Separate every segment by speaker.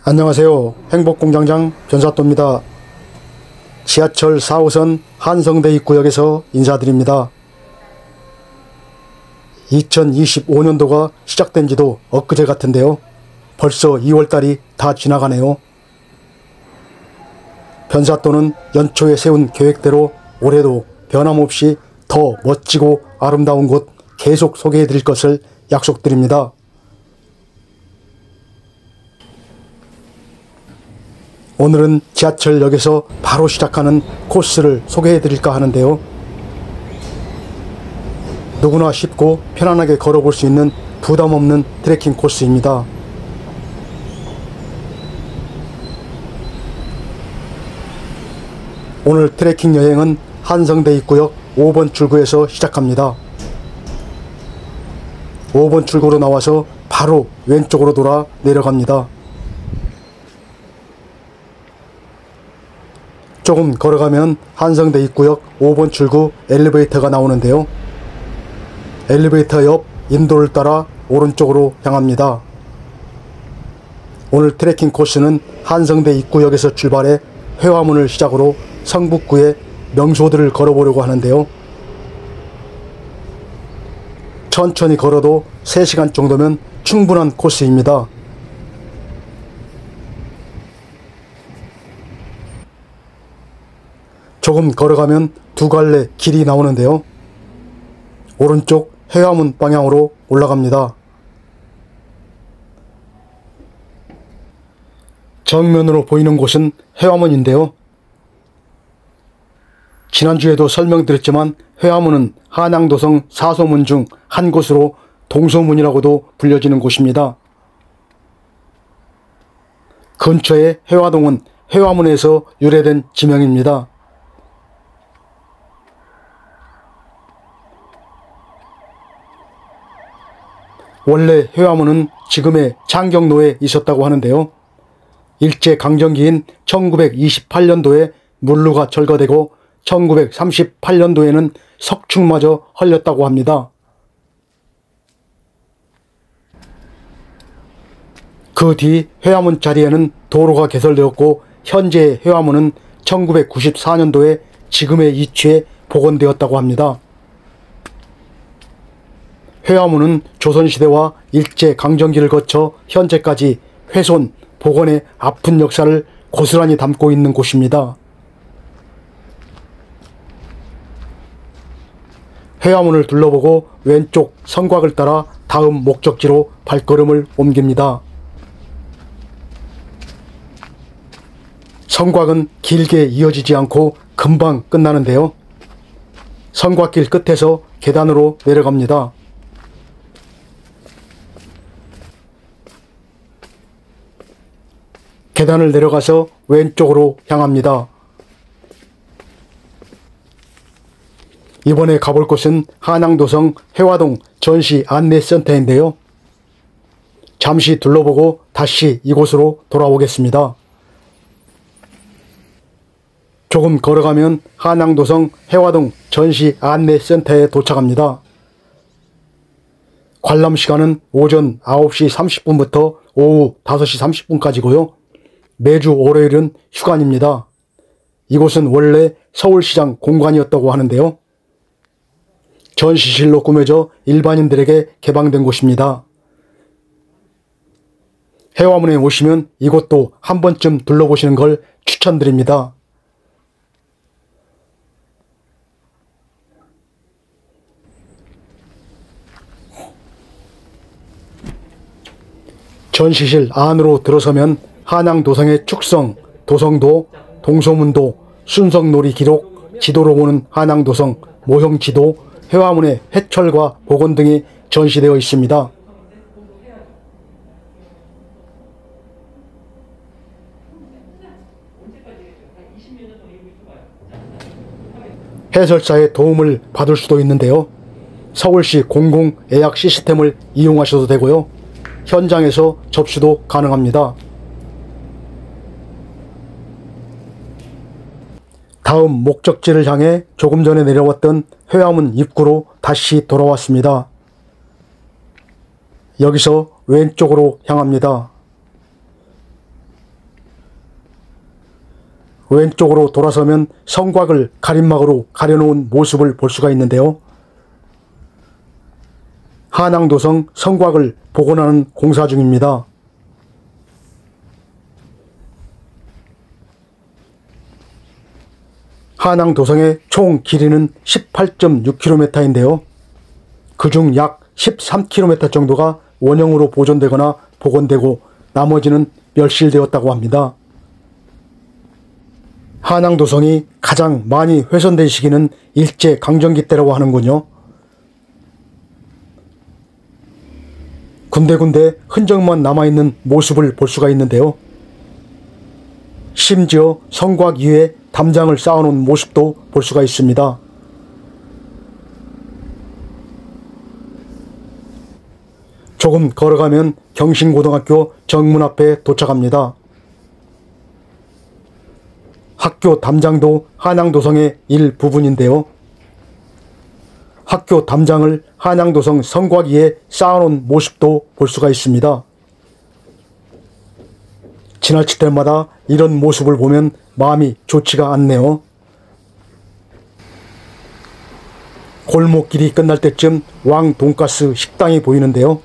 Speaker 1: 안녕하세요. 행복공장장 변사또입니다. 지하철 4호선 한성대 입구역에서 인사드립니다. 2025년도가 시작된 지도 엊그제 같은데요. 벌써 2월달이 다 지나가네요. 변사또는 연초에 세운 계획대로 올해도 변함없이 더 멋지고 아름다운 곳 계속 소개해드릴 것을 약속드립니다. 오늘은 지하철역에서 바로 시작하는 코스를 소개해드릴까 하는데요. 누구나 쉽고 편안하게 걸어볼 수 있는 부담없는 트레킹 코스입니다. 오늘 트레킹 여행은 한성대 입구역 5번 출구에서 시작합니다. 5번 출구로 나와서 바로 왼쪽으로 돌아 내려갑니다. 조금 걸어가면 한성대 입구역 5번 출구 엘리베이터가 나오는데요. 엘리베이터 옆 인도를 따라 오른쪽으로 향합니다. 오늘 트레킹 코스는 한성대 입구역에서 출발해 회화문을 시작으로 성북구의 명소들을 걸어보려고 하는데요. 천천히 걸어도 3시간 정도면 충분한 코스입니다. 조금 걸어가면 두 갈래 길이 나오는데요. 오른쪽 회화문 방향으로 올라갑니다. 정면으로 보이는 곳은 회화문인데요. 지난주에도 설명드렸지만 회화문은 한양도성 4소문 중 한 곳으로 동소문이라고도 불려지는 곳입니다. 근처의 회화동은 회화문에서 유래된 지명입니다. 원래 회화문은 지금의 창경로에 있었다고 하는데요. 일제강점기인 1928년도에 물루가 철거되고 1938년도에는 석축마저 헐렸다고 합니다. 그 뒤 회화문 자리에는 도로가 개설되었고 현재의 회화문은 1994년도에 지금의 위치에 복원되었다고 합니다. 회화문은 조선시대와 일제강점기를 거쳐 현재까지 훼손, 복원의 아픈 역사를 고스란히 담고 있는 곳입니다. 회화문을 둘러보고 왼쪽 성곽을 따라 다음 목적지로 발걸음을 옮깁니다. 성곽은 길게 이어지지 않고 금방 끝나는데요. 성곽길 끝에서 계단으로 내려갑니다. 계단을 내려가서 왼쪽으로 향합니다. 이번에 가볼 곳은 한양도성 회화동 전시 안내센터인데요. 잠시 둘러보고 다시 이곳으로 돌아오겠습니다. 조금 걸어가면 한양도성 회화동 전시 안내센터에 도착합니다. 관람 시간은 오전 9시 30분부터 오후 5시 30분까지고요. 매주 월요일은 휴관입니다. 이곳은 원래 서울시장 공관이었다고 하는데요. 전시실로 꾸며져 일반인들에게 개방된 곳입니다. 회화문에 오시면 이곳도 한 번쯤 둘러보시는 걸 추천드립니다. 전시실 안으로 들어서면 한양도성의 축성, 도성도, 동소문도, 순성놀이 기록, 지도로 보는 한양도성, 모형지도, 회화문의 해철과 복원 등이 전시되어 있습니다. 해설사의 도움을 받을 수도 있는데요. 서울시 공공 예약 시스템을 이용하셔도 되고요. 현장에서 접수도 가능합니다. 다음 목적지를 향해 조금 전에 내려왔던 회화문 입구로 다시 돌아왔습니다. 여기서 왼쪽으로 향합니다. 왼쪽으로 돌아서면 성곽을 가림막으로 가려놓은 모습을 볼 수가 있는데요. 한양도성 성곽을 복원하는 공사 중입니다. 한양도성의 총 길이는 18.6km인데요. 그중 약 13km 정도가 원형으로 보존되거나 복원되고 나머지는 멸실되었다고 합니다. 한양도성이 가장 많이 훼손된 시기는 일제강점기 때라고 하는군요. 군데군데 흔적만 남아있는 모습을 볼 수가 있는데요. 심지어 성곽 위에 담장을 쌓아놓은 모습도 볼 수가 있습니다. 조금 걸어가면 경신고등학교 정문 앞에 도착합니다. 학교 담장도 한양도성의 일부분인데요. 학교 담장을 한양도성 성곽 위에 쌓아놓은 모습도 볼 수가 있습니다. 지나칠 때마다 이런 모습을 보면 마음이 좋지가 않네요. 골목길이 끝날 때쯤 왕 돈가스 식당이 보이는데요.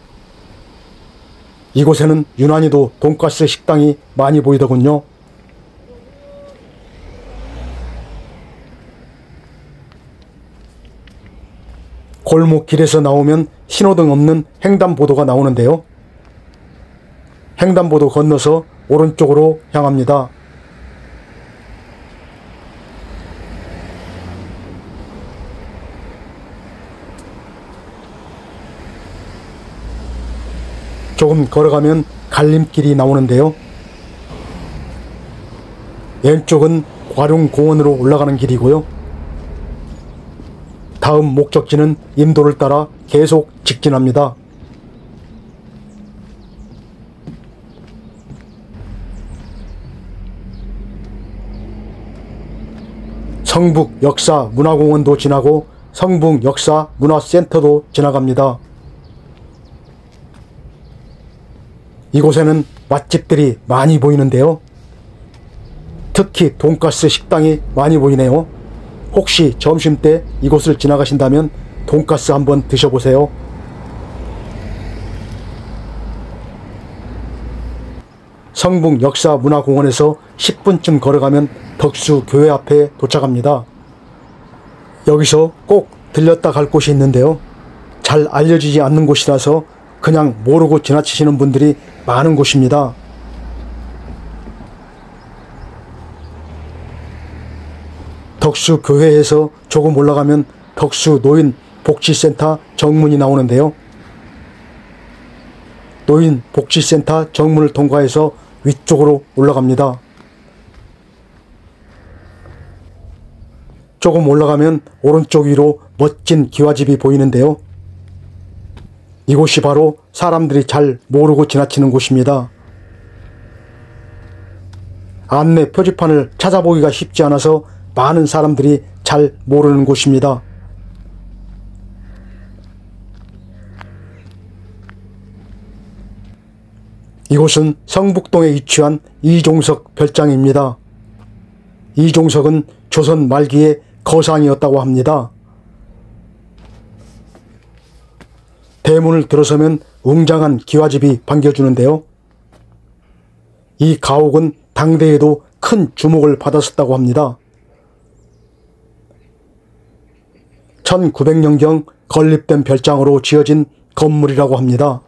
Speaker 1: 이곳에는 유난히도 돈가스 식당이 많이 보이더군요. 골목길에서 나오면 신호등 없는 횡단보도가 나오는데요. 횡단보도 건너서 오른쪽으로 향합니다. 조금 걸어가면 갈림길이 나오는데요. 왼쪽은 과룡공원으로 올라가는 길이고요. 다음 목적지는 인도를 따라 계속 직진합니다. 성북 역사문화공원도 지나고 성북 역사문화센터도 지나갑니다. 이곳에는 맛집들이 많이 보이는데요. 특히 돈가스 식당이 많이 보이네요. 혹시 점심때 이곳을 지나가신다면 돈가스 한번 드셔보세요. 성북 역사문화공원에서 10분쯤 걸어가면 덕수교회 앞에 도착합니다. 여기서 꼭 들렸다 갈 곳이 있는데요. 잘 알려지지 않는 곳이라서 그냥 모르고 지나치시는 분들이 많은 곳입니다. 덕수교회에서 조금 올라가면 덕수노인복지센터 정문이 나오는데요. 노인복지센터 정문을 통과해서 위쪽으로 올라갑니다. 조금 올라가면 오른쪽 위로 멋진 기와집이 보이는데요. 이곳이 바로 사람들이 잘 모르고 지나치는 곳입니다. 안내 표지판을 찾아보기가 쉽지 않아서 많은 사람들이 잘 모르는 곳입니다. 이곳은 성북동에 위치한 이종석 별장입니다. 이종석은 조선 말기에 거상이었다고 합니다. 대문을 들어서면 웅장한 기와집이 반겨주는데요. 이 가옥은 당대에도 큰 주목을 받았었다고 합니다. 1900년경 건립된 별장으로 지어진 건물이라고 합니다.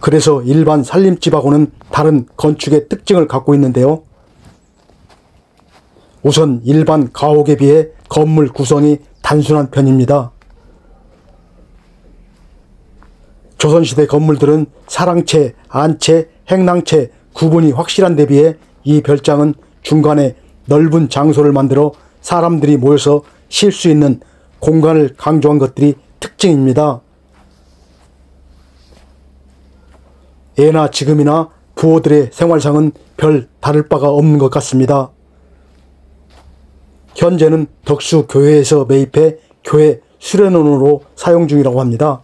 Speaker 1: 그래서 일반 살림집하고는 다른 건축의 특징을 갖고 있는데요. 우선 일반 가옥에 비해 건물 구성이 단순한 편입니다. 조선시대 건물들은 사랑채, 안채, 행랑채 구분이 확실한 데 비해 이 별장은 중간에 넓은 장소를 만들어 사람들이 모여서 쉴 수 있는 공간을 강조한 것들이 특징입니다. 예나 지금이나 부호들의 생활상은 별 다를 바가 없는 것 같습니다. 현재는 덕수교회에서 매입해 교회 수련원으로 사용 중이라고 합니다.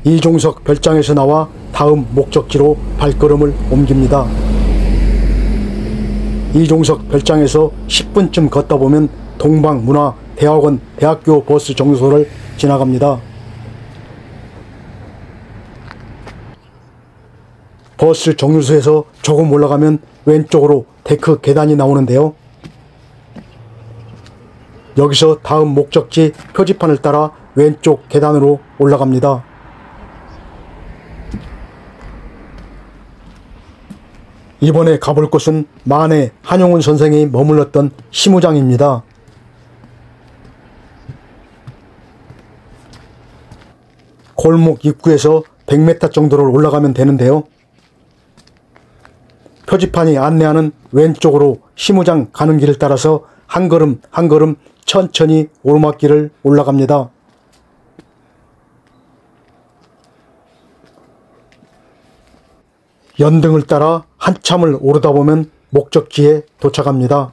Speaker 1: 이종석 별장에서 나와 다음 목적지로 발걸음을 옮깁니다. 이종석 별장에서 10분쯤 걷다 보면 동방문화대학원 대학교 버스 정류소를 지나갑니다. 버스 정류소에서 조금 올라가면 왼쪽으로 데크 계단이 나오는데요. 여기서 다음 목적지 표지판을 따라 왼쪽 계단으로 올라갑니다. 이번에 가볼 곳은 만해 한용운 선생이 머물렀던 시무장입니다. 골목 입구에서 100m 정도를 올라가면 되는데요. 표지판이 안내하는 왼쪽으로 시무장 가는 길을 따라서 한 걸음 한 걸음 천천히 오르막길을 올라갑니다. 연등을 따라 한참을 오르다 보면 목적지에 도착합니다.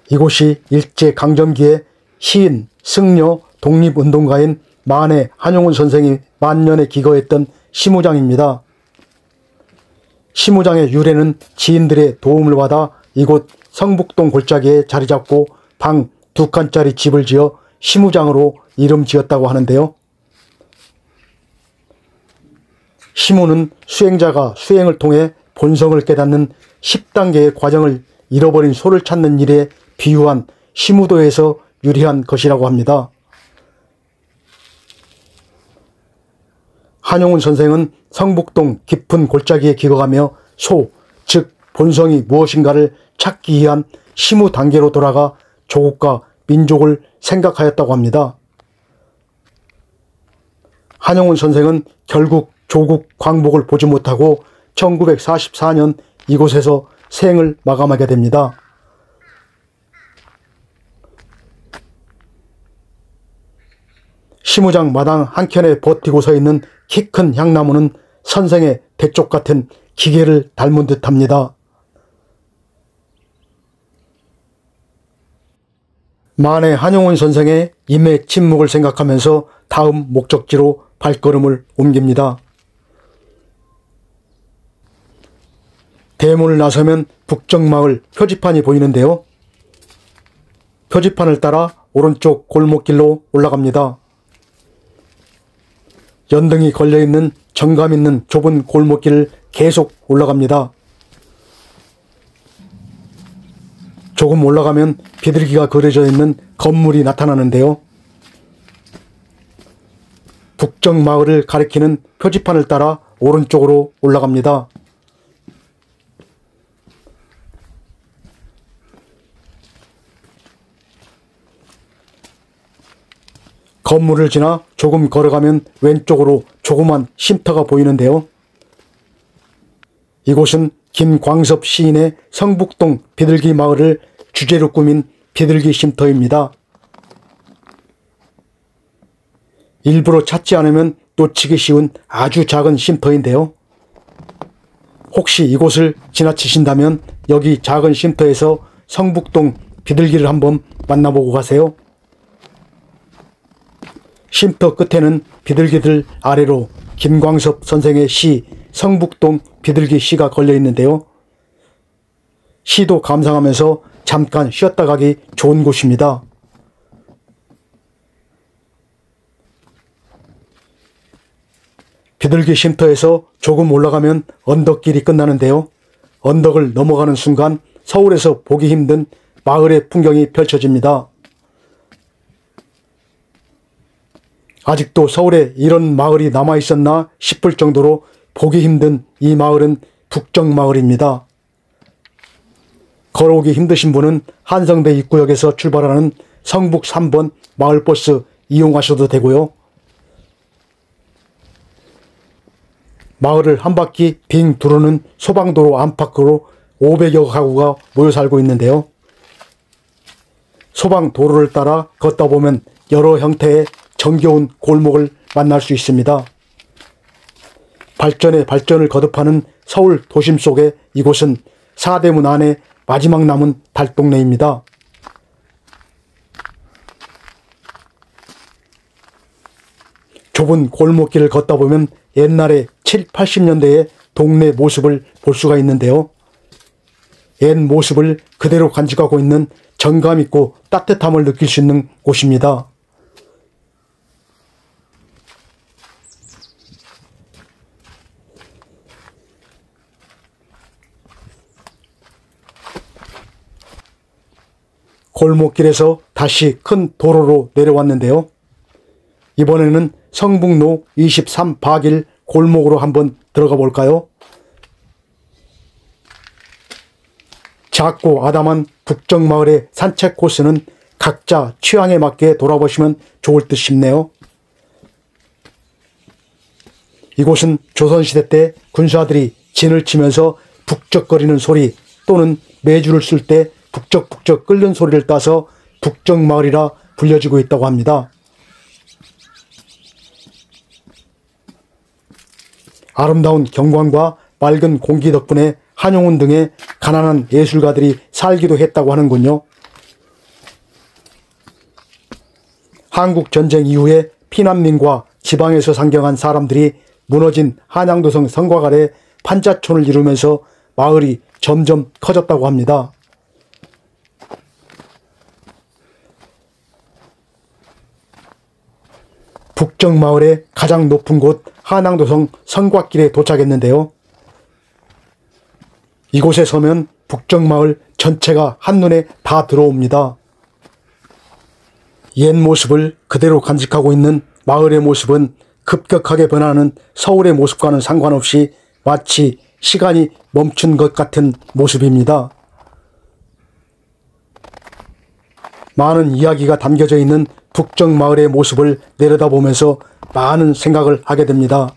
Speaker 1: 이곳이 일제강점기에 시인, 승려, 독립운동가인 만해 한용운 선생이 만년에 기거했던 시무장입니다. 시무장의 유래는 지인들의 도움을 받아 이곳 성북동 골짜기에 자리 잡고 방 2칸짜리 집을 지어 시무장으로 이름 지었다고 하는데요. 시무는 수행자가 수행을 통해 본성을 깨닫는 10단계의 과정을 잃어버린 소를 찾는 일에 비유한 시무도에서 유래한 것이라고 합니다. 한용운 선생은 성북동 깊은 골짜기에 기거하며 소, 즉 본성이 무엇인가를 찾기 위한 시무 단계로 돌아가 조국과 민족을 생각하였다고 합니다. 한용운 선생은 결국 조국 광복을 보지 못하고 1944년 이곳에서 생을 마감하게 됩니다. 시무장 마당 한켠에 버티고 서 있는 키 큰 향나무는 선생의 대쪽 같은 기계를 닮은 듯합니다. 만해 한용운 선생의 임의 침묵을 생각하면서 다음 목적지로 발걸음을 옮깁니다. 대문을 나서면 북정마을 표지판이 보이는데요. 표지판을 따라 오른쪽 골목길로 올라갑니다. 연등이 걸려있는 정감 있는 좁은 골목길을 계속 올라갑니다. 조금 올라가면 비둘기가 그려져 있는 건물이 나타나는데요. 북정마을을 가리키는 표지판을 따라 오른쪽으로 올라갑니다. 건물을 지나 조금 걸어가면 왼쪽으로 조그만 쉼터가 보이는데요. 이곳은 김광섭 시인의 성북동 비둘기 마을을 주제로 꾸민 비둘기 쉼터입니다. 일부러 찾지 않으면 놓치기 쉬운 아주 작은 쉼터인데요. 혹시 이곳을 지나치신다면 여기 작은 쉼터에서 성북동 비둘기를 한번 만나보고 가세요. 쉼터 끝에는 비둘기들 아래로 김광섭 선생의 시 성북동 비둘기 시가 걸려 있는데요. 시도 감상하면서 잠깐 쉬었다 가기 좋은 곳입니다. 비둘기 쉼터에서 조금 올라가면 언덕길이 끝나는데요. 언덕을 넘어가는 순간 서울에서 보기 힘든 마을의 풍경이 펼쳐집니다. 아직도 서울에 이런 마을이 남아있었나 싶을 정도로 보기 힘든 이 마을은 북정마을입니다. 걸어오기 힘드신 분은 한성대 입구역에서 출발하는 성북 3번 마을버스 이용하셔도 되고요. 마을을 한 바퀴 빙 두르는 소방도로 안팎으로 500여 가구가 모여 살고 있는데요. 소방도로를 따라 걷다 보면 여러 형태의 정겨운 골목을 만날 수 있습니다. 발전에 발전을 거듭하는 서울 도심 속에 이곳은 사대문 안에 마지막 남은 달동네입니다. 좁은 골목길을 걷다 보면 옛날에 7, 80년대의 동네 모습을 볼 수가 있는데요. 옛 모습을 그대로 간직하고 있는 정감 있고 따뜻함을 느낄 수 있는 곳입니다. 골목길에서 다시 큰 도로로 내려왔는데요. 이번에는 성북로 23바길 골목으로 한번 들어가 볼까요? 작고 아담한 북정마을의 산책 코스는 각자 취향에 맞게 돌아보시면 좋을 듯 싶네요. 이곳은 조선시대 때 군사들이 진을 치면서 북적거리는 소리 또는 매주를 쓸 때 북적북적 끓는 소리를 따서 북정마을이라 불려지고 있다고 합니다. 아름다운 경관과 맑은 공기 덕분에 한용운 등의 가난한 예술가들이 살기도 했다고 하는군요. 한국전쟁 이후에 피난민과 지방에서 상경한 사람들이 무너진 한양도성 성곽 아래 판자촌을 이루면서 마을이 점점 커졌다고 합니다. 북정마을의 가장 높은 곳 한양도성 성곽길에 도착했는데요. 이곳에 서면 북정마을 전체가 한눈에 다 들어옵니다. 옛 모습을 그대로 간직하고 있는 마을의 모습은 급격하게 변하는 서울의 모습과는 상관없이 마치 시간이 멈춘 것 같은 모습입니다. 많은 이야기가 담겨져 있는 북정마을의 모습을 내려다보면서 많은 생각을 하게 됩니다.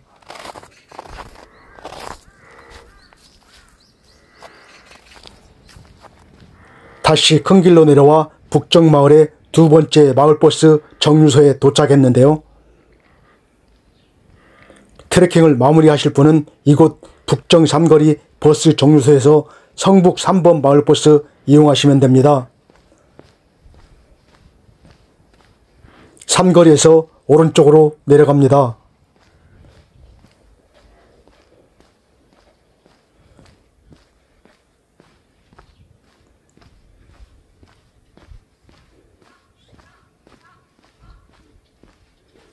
Speaker 1: 다시 큰 길로 내려와 북정마을의 두 번째 마을버스 정류소에 도착했는데요. 트레킹을 마무리하실 분은 이곳 북정 삼거리 버스 정류소에서 성북 3번 마을버스 이용하시면 됩니다. 삼거리에서 오른쪽으로 내려갑니다.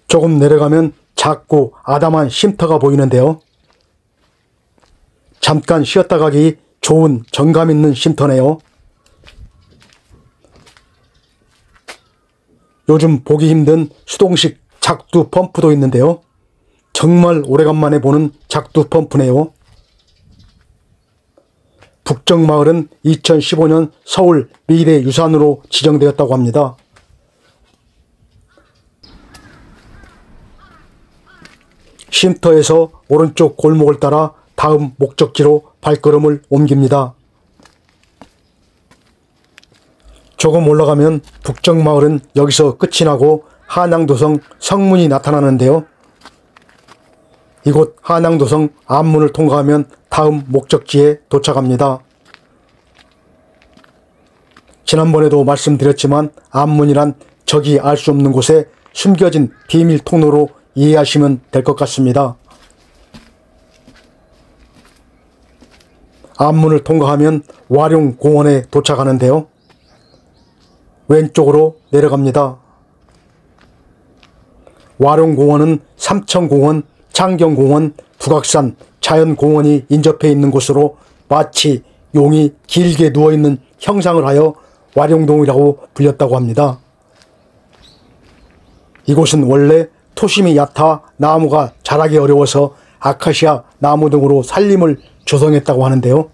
Speaker 1: 조금 내려가면 작고 아담한 쉼터가 보이는데요. 잠깐 쉬었다 가기 좋은 정감 있는 쉼터네요. 요즘 보기 힘든 수동식 작두 펌프도 있는데요. 정말 오래간만에 보는 작두 펌프네요. 북정마을은 2015년 서울 미래유산으로 지정되었다고 합니다. 쉼터에서 오른쪽 골목을 따라 다음 목적지로 발걸음을 옮깁니다. 조금 올라가면 북정마을은 여기서 끝이 나고 한양도성 성문이 나타나는데요. 이곳 한양도성 앞문을 통과하면 다음 목적지에 도착합니다. 지난번에도 말씀드렸지만 앞문이란 적이 알 수 없는 곳에 숨겨진 비밀 통로로 이해하시면 될 것 같습니다. 앞문을 통과하면 와룡공원에 도착하는데요. 왼쪽으로 내려갑니다. 와룡공원은 삼천공원, 창경공원, 북악산, 자연공원이 인접해 있는 곳으로 마치 용이 길게 누워있는 형상을 하여 와룡동이라고 불렸다고 합니다. 이곳은 원래 토심이 얕아 나무가 자라기 어려워서 아카시아 나무 등으로 산림을 조성했다고 하는데요.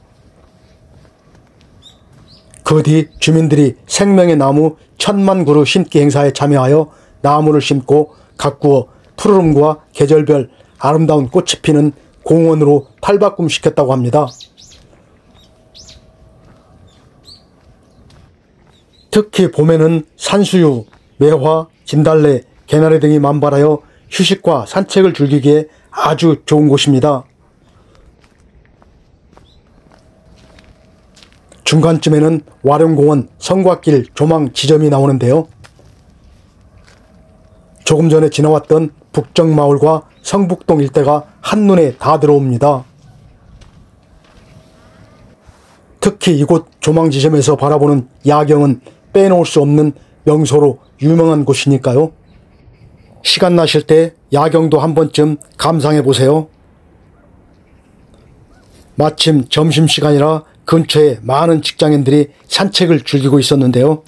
Speaker 1: 그 뒤 주민들이 생명의 나무 1000만 그루 심기 행사에 참여하여 나무를 심고 가꾸어 푸르름과 계절별 아름다운 꽃이 피는 공원으로 탈바꿈시켰다고 합니다. 특히 봄에는 산수유, 매화, 진달래, 개나리 등이 만발하여 휴식과 산책을 즐기기에 아주 좋은 곳입니다. 중간쯤에는 와룡공원 성곽길 조망 지점이 나오는데요. 조금 전에 지나왔던 북정마을과 성북동 일대가 한눈에 다 들어옵니다. 특히 이곳 조망지점에서 바라보는 야경은 빼놓을 수 없는 명소로 유명한 곳이니까요. 시간 나실 때 야경도 한 번쯤 감상해 보세요. 마침 점심시간이라 근처에 많은 직장인들이 산책을 즐기고 있었는데요.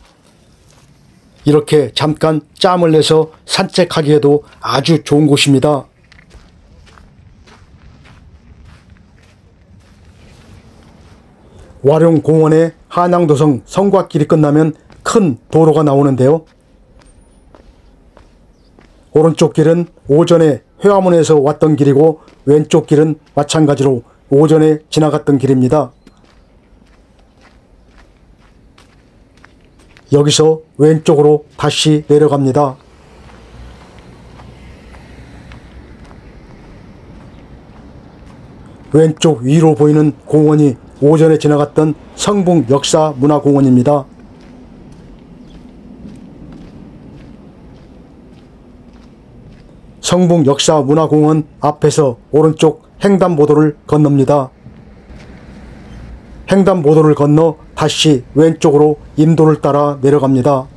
Speaker 1: 이렇게 잠깐 짬을 내서 산책하기에도 아주 좋은 곳입니다. 와룡공원의 한양도성 성곽길이 끝나면 큰 도로가 나오는데요. 오른쪽 길은 오전에 회화문에서 왔던 길이고 왼쪽 길은 마찬가지로 오전에 지나갔던 길입니다. 여기서 왼쪽으로 다시 내려갑니다. 왼쪽 위로 보이는 공원이 오전에 지나갔던 성북역사문화공원입니다. 성북역사문화공원 앞에서 오른쪽 횡단보도를 건넙니다. 횡단보도를 건너 다시 왼쪽으로 인도를 따라 내려갑니다.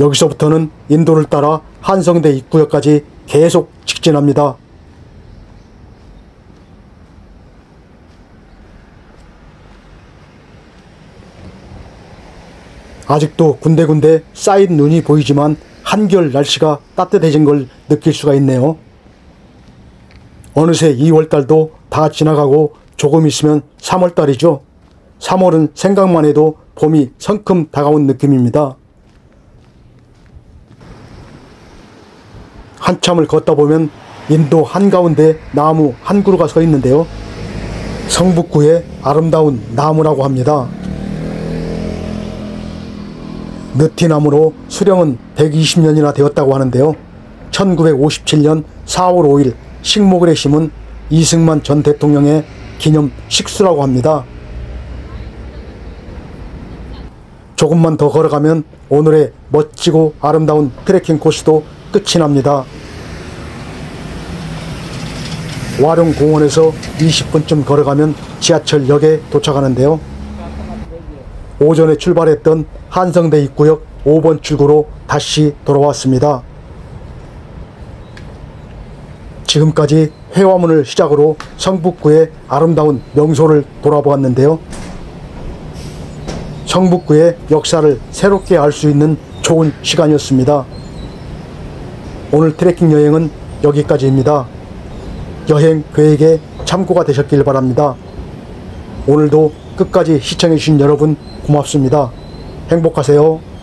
Speaker 1: 여기서부터는 인도를 따라 한성대 입구역까지 계속 직진합니다. 아직도 군데군데 쌓인 눈이 보이지만 한결 날씨가 따뜻해진 걸 느낄 수가 있네요. 어느새 2월달도 다 지나가고 조금 있으면 3월달이죠. 3월은 생각만 해도 봄이 성큼 다가온 느낌입니다. 한참을 걷다 보면 인도 한가운데 나무 한 그루가 서 있는데요. 성북구의 아름다운 나무라고 합니다. 느티나무로 수령은 120년이나 되었다고 하는데요. 1957년 4월 5일 식목일에 심은 이승만 전 대통령의 기념 식수라고 합니다. 조금만 더 걸어가면 오늘의 멋지고 아름다운 트레킹 코스도 끝이 납니다. 와룡공원에서 20분쯤 걸어가면 지하철역에 도착하는데요. 오전에 출발했던 한성대 입구역 5번 출구로 다시 돌아왔습니다. 지금까지 회화문을 시작으로 성북구의 아름다운 명소를 돌아보았는데요. 성북구의 역사를 새롭게 알 수 있는 좋은 시간이었습니다. 오늘 트레킹 여행은 여기까지입니다. 여행 계획에 참고가 되셨길 바랍니다. 오늘도 끝까지 시청해주신 여러분 고맙습니다. 행복하세요.